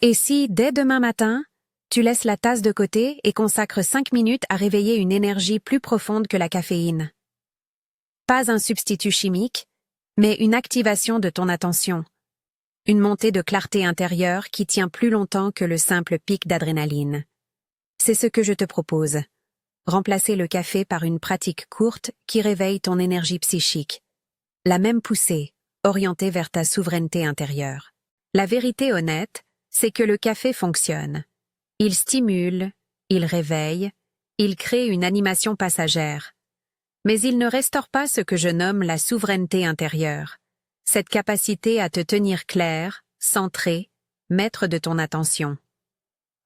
Et si, dès demain matin, tu laisses la tasse de côté et consacres 5 minutes à réveiller une énergie plus profonde que la caféine? Pas un substitut chimique, mais une activation de ton attention. Une montée de clarté intérieure qui tient plus longtemps que le simple pic d'adrénaline. C'est ce que je te propose. Remplacer le café par une pratique courte qui réveille ton énergie psychique. La même poussée, orientée vers ta souveraineté intérieure. La vérité honnête, c'est que le café fonctionne. Il stimule, il réveille, il crée une animation passagère. Mais il ne restaure pas ce que je nomme la souveraineté intérieure. Cette capacité à te tenir clair, centré, maître de ton attention.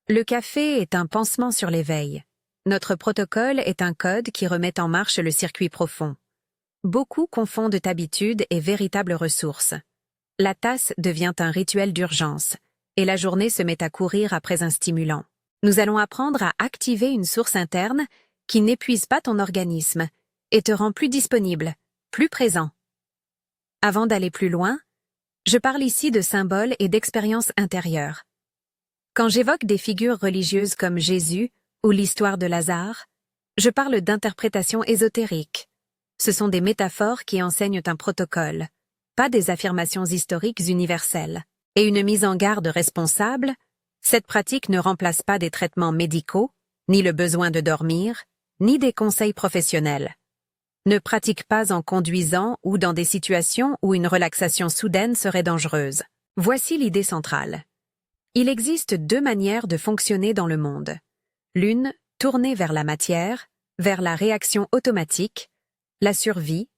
Le café est un pansement sur l'éveil. Notre protocole est un code qui remet en marche le circuit profond. Beaucoup confondent habitude et véritable ressource. La tasse devient un rituel d'urgence, et la journée se met à courir après un stimulant. Nous allons apprendre à activer une source interne qui n'épuise pas ton organisme et te rend plus disponible, plus présent. Avant d'aller plus loin, je parle ici de symboles et d'expériences intérieures. Quand j'évoque des figures religieuses comme Jésus ou l'histoire de Lazare, je parle d'interprétations ésotériques. Ce sont des métaphores qui enseignent un protocole, pas des affirmations historiques universelles. Et une mise en garde responsable, cette pratique ne remplace pas des traitements médicaux, ni le besoin de dormir, ni des conseils professionnels. Ne pratique pas en conduisant ou dans des situations où une relaxation soudaine serait dangereuse. Voici l'idée centrale. Il existe 2 manières de fonctionner dans le monde. L'une, tournée vers la matière, vers la réaction automatique, la survie,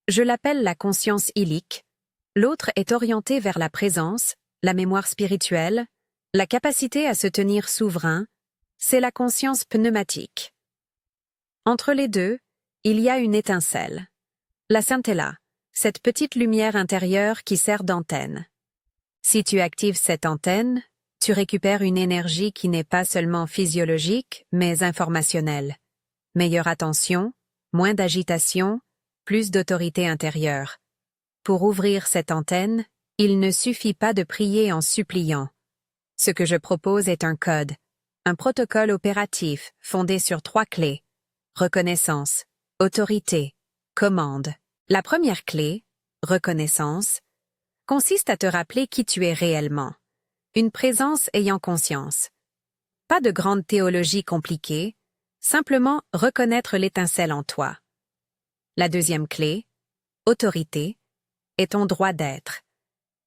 je l'appelle la conscience illique. L'autre est orientée vers la présence, la mémoire spirituelle, la capacité à se tenir souverain, c'est la conscience pneumatique. Entre les deux, il y a une étincelle. La scintilla, cette petite lumière intérieure qui sert d'antenne. Si tu actives cette antenne, tu récupères une énergie qui n'est pas seulement physiologique, mais informationnelle. Meilleure attention, moins d'agitation, plus d'autorité intérieure. Pour ouvrir cette antenne, il ne suffit pas de prier en suppliant. Ce que je propose est un code, un protocole opératif fondé sur 3 clés. Reconnaissance, autorité, commande. La première clé, reconnaissance, consiste à te rappeler qui tu es réellement. Une présence ayant conscience. Pas de grande théologie compliquée, simplement reconnaître l'étincelle en toi. La deuxième clé, autorité, est ton droit d'être.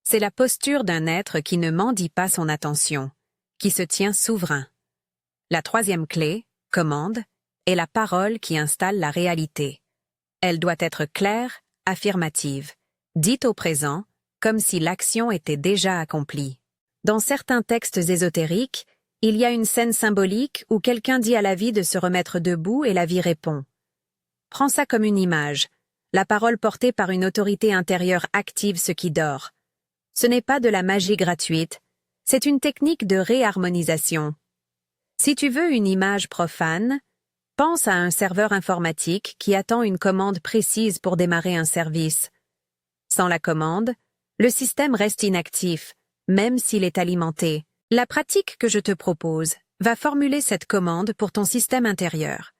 C'est la posture d'un être qui ne mendie pas son attention, qui se tient souverain. La troisième clé, commande, est la parole qui installe la réalité. Elle doit être claire, affirmative, dite au présent, comme si l'action était déjà accomplie. Dans certains textes ésotériques, il y a une scène symbolique où quelqu'un dit à la vie de se remettre debout et la vie répond. Prends ça comme une image. La parole portée par une autorité intérieure active ce qui dort. Ce n'est pas de la magie gratuite, c'est une technique de réharmonisation. Si tu veux une image profane, pense à un serveur informatique qui attend une commande précise pour démarrer un service. Sans la commande, le système reste inactif, même s'il est alimenté. La pratique que je te propose va formuler cette commande pour ton système intérieur.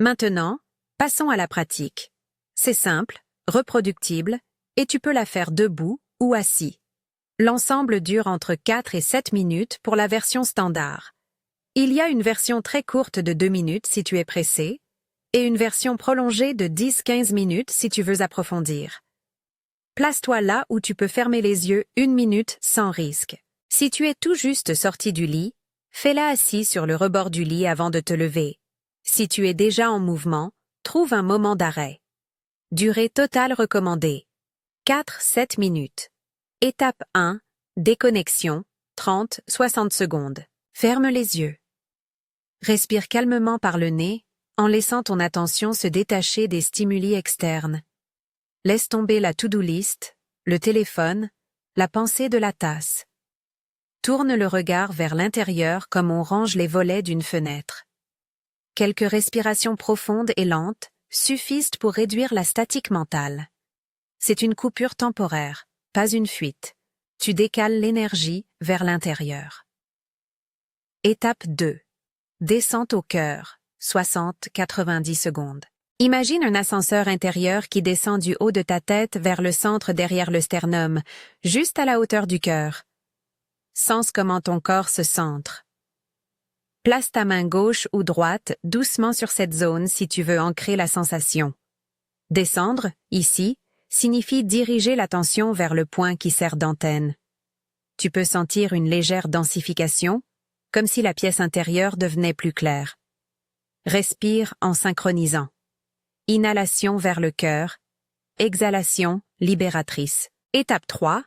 Maintenant, passons à la pratique. C'est simple, reproductible, et tu peux la faire debout ou assis. L'ensemble dure entre 4 et 7 minutes pour la version standard. Il y a une version très courte de 2 minutes si tu es pressé, et une version prolongée de 10-15 minutes si tu veux approfondir. Place-toi là où tu peux fermer les yeux 1 minute sans risque. Si tu es tout juste sorti du lit, fais-la assis sur le rebord du lit avant de te lever. Si tu es déjà en mouvement, trouve un moment d'arrêt. Durée totale recommandée. 4-7 minutes. Étape 1. Déconnexion. 30-60 secondes. Ferme les yeux. Respire calmement par le nez, en laissant ton attention se détacher des stimuli externes. Laisse tomber la to-do list, le téléphone, la pensée de la tasse. Tourne le regard vers l'intérieur comme on range les volets d'une fenêtre. Quelques respirations profondes et lentes suffisent pour réduire la statique mentale. C'est une coupure temporaire, pas une fuite. Tu décales l'énergie vers l'intérieur. Étape 2. Descente au cœur, 60-90 secondes. Imagine un ascenseur intérieur qui descend du haut de ta tête vers le centre derrière le sternum, juste à la hauteur du cœur. Sens comment ton corps se centre. Place ta main gauche ou droite doucement sur cette zone si tu veux ancrer la sensation. Descendre, ici, signifie diriger l'attention vers le point qui sert d'antenne. Tu peux sentir une légère densification, comme si la pièce intérieure devenait plus claire. Respire en synchronisant. Inhalation vers le cœur, exhalation libératrice. Étape 3.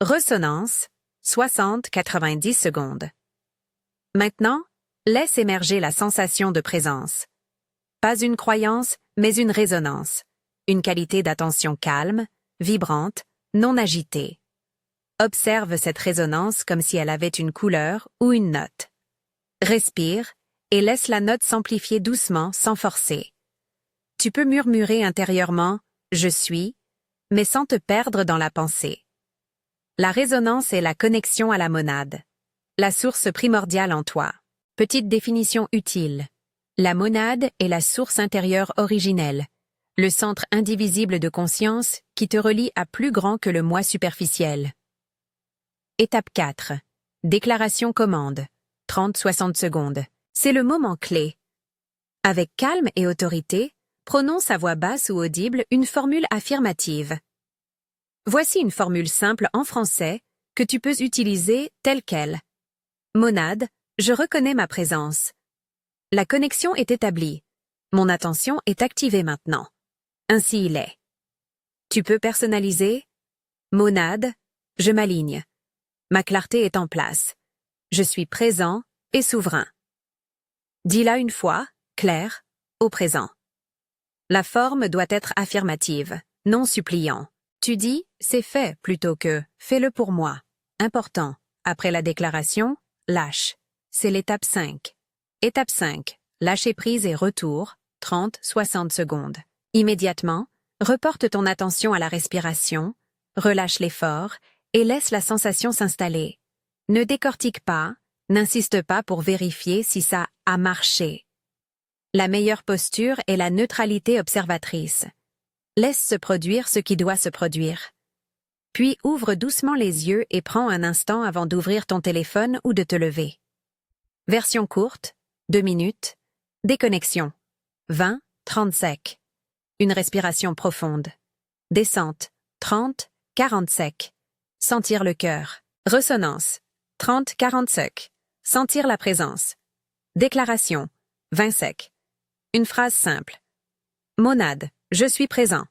Ressonance, 60-90 secondes. Maintenant, laisse émerger la sensation de présence. Pas une croyance, mais une résonance. Une qualité d'attention calme, vibrante, non agitée. Observe cette résonance comme si elle avait une couleur ou une note. Respire et laisse la note s'amplifier doucement sans forcer. Tu peux murmurer intérieurement « je suis », mais sans te perdre dans la pensée. La résonance est la connexion à la monade, la source primordiale en toi. Petite définition utile. La monade est la source intérieure originelle, le centre indivisible de conscience qui te relie à plus grand que le moi superficiel. Étape 4. Déclaration commande. 30-60 secondes. C'est le moment clé. Avec calme et autorité, prononce à voix basse ou audible une formule affirmative. Voici une formule simple en français que tu peux utiliser telle qu'elle. Monade, je reconnais ma présence. La connexion est établie. Mon attention est activée maintenant. Ainsi il est. Tu peux personnaliser. Monade, je m'aligne. Ma clarté est en place. Je suis présent et souverain. Dis-la une fois, clair, au présent. La forme doit être affirmative, non suppliant. Tu dis « c'est fait » plutôt que « fais-le pour moi ». Important. Après la déclaration, lâche. C'est l'étape 5. Étape 5. Lâcher prise et retour, 30-60 secondes. Immédiatement, reporte ton attention à la respiration, relâche l'effort et laisse la sensation s'installer. Ne décortique pas, n'insiste pas pour vérifier si ça a marché. La meilleure posture est la neutralité observatrice. Laisse se produire ce qui doit se produire. Puis ouvre doucement les yeux et prends un instant avant d'ouvrir ton téléphone ou de te lever. Version courte, 2 minutes. Déconnexion, 20-30 secs. Une respiration profonde. Descente, 30-40 secs. Sentir le cœur. Ressonance, 30-40 secs. Sentir la présence. Déclaration, 20 secs. Une phrase simple. Monade, je suis présent.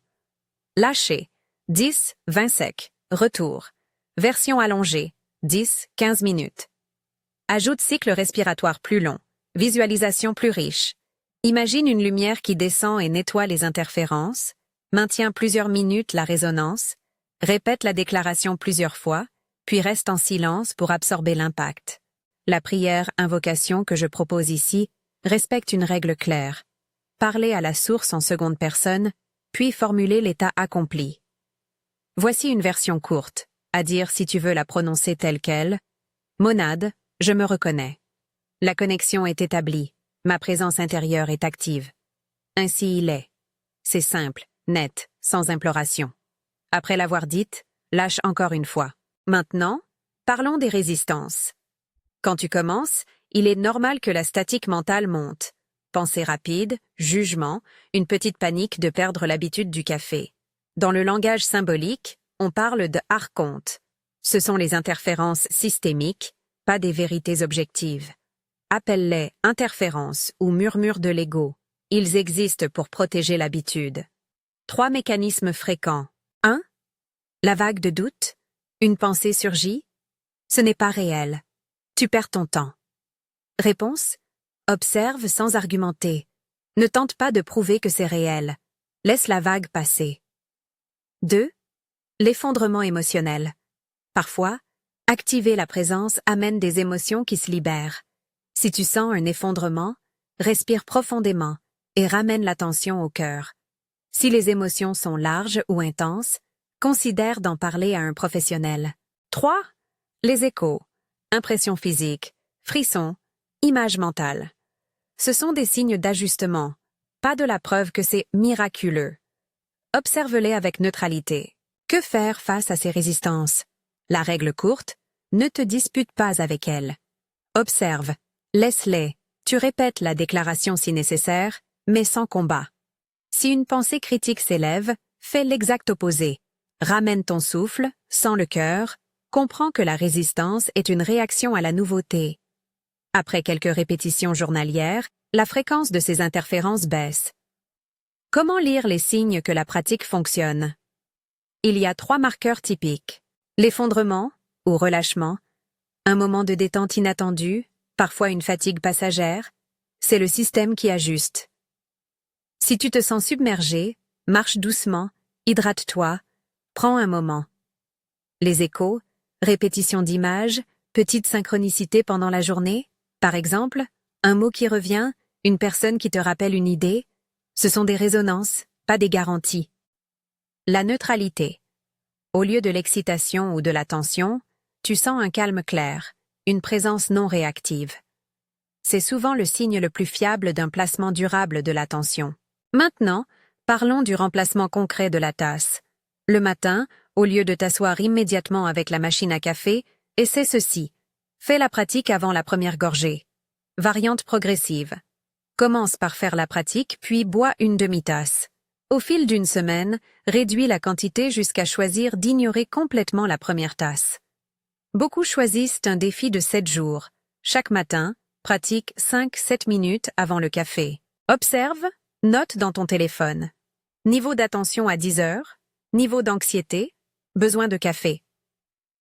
Lâcher, 10-20 secs. Retour. Version allongée, 10-15 minutes. Ajoute cycle respiratoire plus long. Visualisation plus riche. Imagine une lumière qui descend et nettoie les interférences. Maintiens plusieurs minutes la résonance. Répète la déclaration plusieurs fois, puis reste en silence pour absorber l'impact. La prière invocation que je propose ici respecte une règle claire. Parler à la source en seconde personne, puis formuler l'état accompli. Voici une version courte, à dire si tu veux la prononcer telle qu'elle. Monade, je me reconnais. La connexion est établie, ma présence intérieure est active. Ainsi il est. C'est simple, net, sans imploration. Après l'avoir dite, lâche encore une fois. Maintenant, parlons des résistances. Quand tu commences, il est normal que la statique mentale monte. Pensée rapide, jugement, une petite panique de perdre l'habitude du café. Dans le langage symbolique, on parle de archonte. Ce sont les interférences systémiques, pas des vérités objectives. Appelle-les interférences ou murmures de l'ego. Ils existent pour protéger l'habitude. 3 mécanismes fréquents. 1. La vague de doute. Une pensée surgit. Ce n'est pas réel. Tu perds ton temps. Réponse. Observe sans argumenter. Ne tente pas de prouver que c'est réel. Laisse la vague passer. 2. L'effondrement émotionnel. Parfois, activer la présence amène des émotions qui se libèrent. Si tu sens un effondrement, respire profondément et ramène l'attention au cœur. Si les émotions sont larges ou intenses, considère d'en parler à un professionnel. 3. Les échos. Impression physique, frissons, Image mentale. Ce sont des signes d'ajustement, pas de la preuve que c'est miraculeux. Observe-les avec neutralité. Que faire face à ces résistances? La règle courte, ne te dispute pas avec elles. Observe, laisse-les, tu répètes la déclaration si nécessaire, mais sans combat. Si une pensée critique s'élève, fais l'exact opposé. Ramène ton souffle, sans le cœur, comprends que la résistance est une réaction à la nouveauté. Après quelques répétitions journalières, la fréquence de ces interférences baisse. Comment lire les signes que la pratique fonctionne? Il y a 3 marqueurs typiques. L'effondrement, ou relâchement, un moment de détente inattendu, parfois une fatigue passagère, c'est le système qui ajuste. Si tu te sens submergé, marche doucement, hydrate-toi, prends un moment. Les échos, répétition d'images, petite synchronicité pendant la journée, par exemple, un mot qui revient, une personne qui te rappelle une idée, ce sont des résonances, pas des garanties. La neutralité. Au lieu de l'excitation ou de la tension, tu sens un calme clair, une présence non réactive. C'est souvent le signe le plus fiable d'un placement durable de l'attention. Maintenant, parlons du remplacement concret de la tasse. Le matin, au lieu de t'asseoir immédiatement avec la machine à café, essaie ceci. Fais la pratique avant la première gorgée. Variante progressive. Commence par faire la pratique, puis bois une demi-tasse. Au fil d'une semaine, réduis la quantité jusqu'à choisir d'ignorer complètement la première tasse. Beaucoup choisissent un défi de 7 jours. Chaque matin, pratique 5-7 minutes avant le café. Observe, note dans ton téléphone. Niveau d'attention à 10 heures, niveau d'anxiété, besoin de café.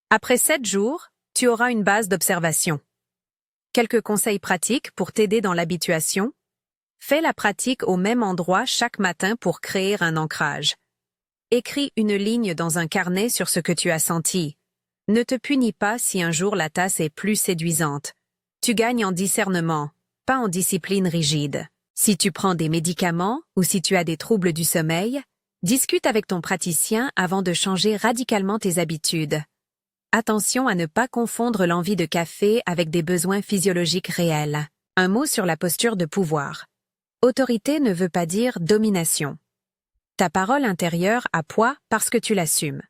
Après 7 jours, tu auras une base d'observation. Quelques conseils pratiques pour t'aider dans l'habituation. Fais la pratique au même endroit chaque matin pour créer un ancrage. Écris une ligne dans un carnet sur ce que tu as senti. Ne te punis pas si un jour la tasse est plus séduisante. Tu gagnes en discernement, pas en discipline rigide. Si tu prends des médicaments ou si tu as des troubles du sommeil, discute avec ton praticien avant de changer radicalement tes habitudes. Attention à ne pas confondre l'envie de café avec des besoins physiologiques réels. Un mot sur la posture de pouvoir. Autorité ne veut pas dire domination. Ta parole intérieure a poids parce que tu l'assumes.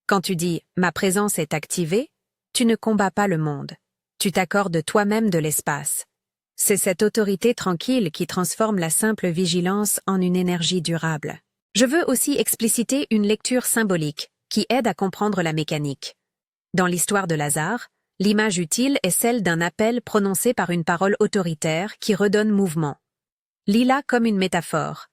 Quand tu dis « ma présence est activée », tu ne combats pas le monde. Tu t'accordes toi-même de l'espace. C'est cette autorité tranquille qui transforme la simple vigilance en une énergie durable. Je veux aussi expliciter une lecture symbolique qui aide à comprendre la mécanique. Dans l'histoire de Lazare, l'image utile est celle d'un appel prononcé par une parole autoritaire qui redonne mouvement. Lis-la comme une métaphore.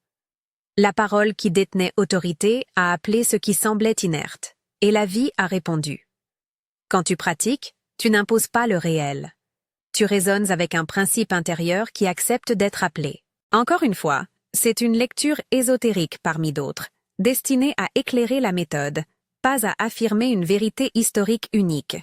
La parole qui détenait autorité a appelé ce qui semblait inerte, et la vie a répondu. Quand tu pratiques, tu n'imposes pas le réel. Tu résonnes avec un principe intérieur qui accepte d'être appelé. Encore une fois, c'est une lecture ésotérique parmi d'autres, destinée à éclairer la méthode, pas à affirmer une vérité historique unique.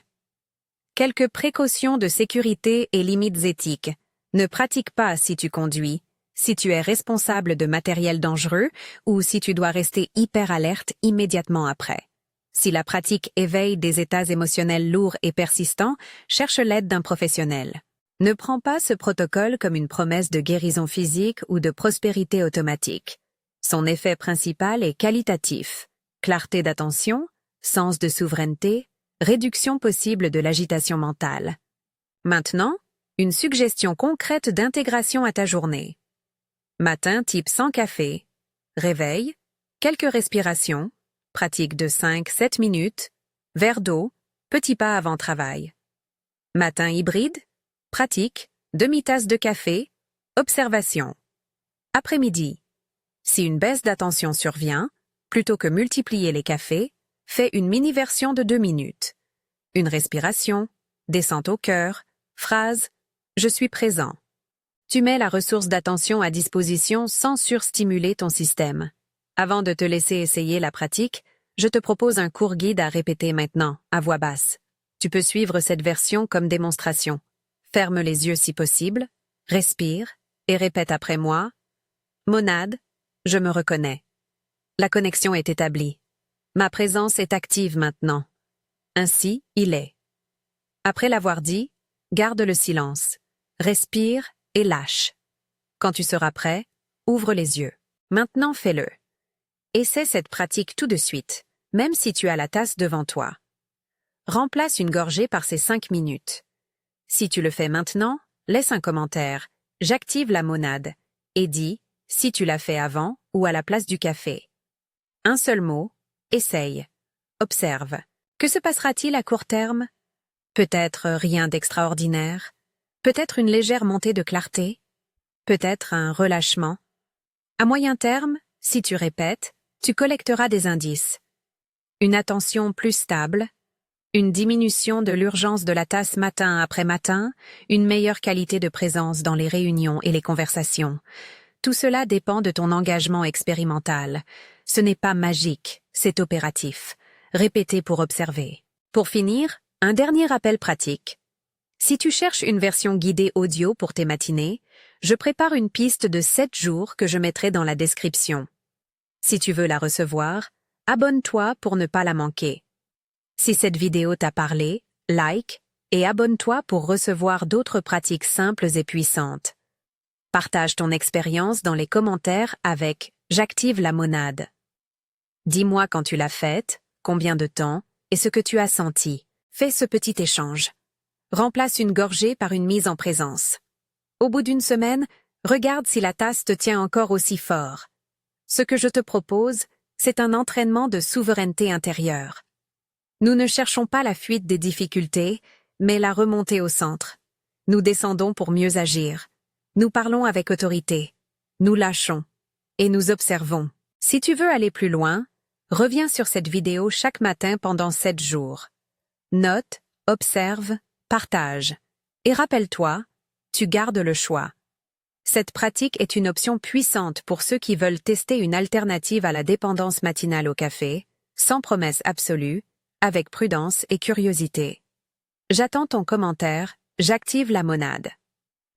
Quelques précautions de sécurité et limites éthiques. Ne pratique pas si tu conduis, si tu es responsable de matériel dangereux ou si tu dois rester hyper alerte immédiatement après. Si la pratique éveille des états émotionnels lourds et persistants, cherche l'aide d'un professionnel. Ne prends pas ce protocole comme une promesse de guérison physique ou de prospérité automatique. Son effet principal est qualitatif. Clarté d'attention, sens de souveraineté, réduction possible de l'agitation mentale. Maintenant, une suggestion concrète d'intégration à ta journée. Matin type sans café. Réveil, quelques respirations, pratique de 5-7 minutes, verre d'eau, petit pas avant travail. Matin hybride, pratique, demi-tasse de café, observation. Après-midi. Si une baisse d'attention survient, plutôt que multiplier les cafés, fais une mini-version de 2 minutes. Une respiration, descente au cœur, phrase « Je suis présent ». Tu mets la ressource d'attention à disposition sans surstimuler ton système. Avant de te laisser essayer la pratique, je te propose un court guide à répéter maintenant, à voix basse. Tu peux suivre cette version comme démonstration. Ferme les yeux si possible, respire et répète après moi. Monade, je me reconnais. La connexion est établie. Ma présence est active maintenant. Ainsi, il est. Après l'avoir dit, garde le silence. respire et lâche. Quand tu seras prêt, ouvre les yeux. Maintenant fais-le. Essaie cette pratique tout de suite, même si tu as la tasse devant toi. Remplace une gorgée par ces 5 minutes. Si tu le fais maintenant, laisse un commentaire, j'active la monade, et dis si tu l'as fait avant ou à la place du café. Un seul mot, essaye. Observe. Que se passera-t-il à court terme? Peut-être rien d'extraordinaire. Peut-être une légère montée de clarté. Peut-être un relâchement. À moyen terme, si tu répètes, tu collecteras des indices. Une attention plus stable, une diminution de l'urgence de la tasse matin après matin, une meilleure qualité de présence dans les réunions et les conversations. Tout cela dépend de ton engagement expérimental. Ce n'est pas magique, c'est opératif. Répétez pour observer. Pour finir, un dernier rappel pratique. Si tu cherches une version guidée audio pour tes matinées, je prépare une piste de 7 jours que je mettrai dans la description. Si tu veux la recevoir, abonne-toi pour ne pas la manquer. Si cette vidéo t'a parlé, like et abonne-toi pour recevoir d'autres pratiques simples et puissantes. Partage ton expérience dans les commentaires avec « J'active la monade ». Dis-moi quand tu l'as faite, combien de temps et ce que tu as senti. Fais ce petit échange. Remplace une gorgée par une mise en présence. Au bout d'une semaine, regarde si la tasse te tient encore aussi fort. Ce que je te propose, c'est un entraînement de souveraineté intérieure. Nous ne cherchons pas la fuite des difficultés, mais la remontée au centre. Nous descendons pour mieux agir. Nous parlons avec autorité. Nous lâchons. Et nous observons. Si tu veux aller plus loin, reviens sur cette vidéo chaque matin pendant 7 jours. Note, observe, partage. Et rappelle-toi, tu gardes le choix. Cette pratique est une option puissante pour ceux qui veulent tester une alternative à la dépendance matinale au café, sans promesse absolue, avec prudence et curiosité. J'attends ton commentaire, j'active la monade.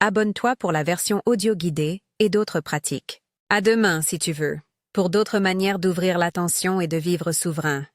Abonne-toi pour la version audio guidée et d'autres pratiques. À demain si tu veux, pour d'autres manières d'ouvrir l'attention et de vivre souverain.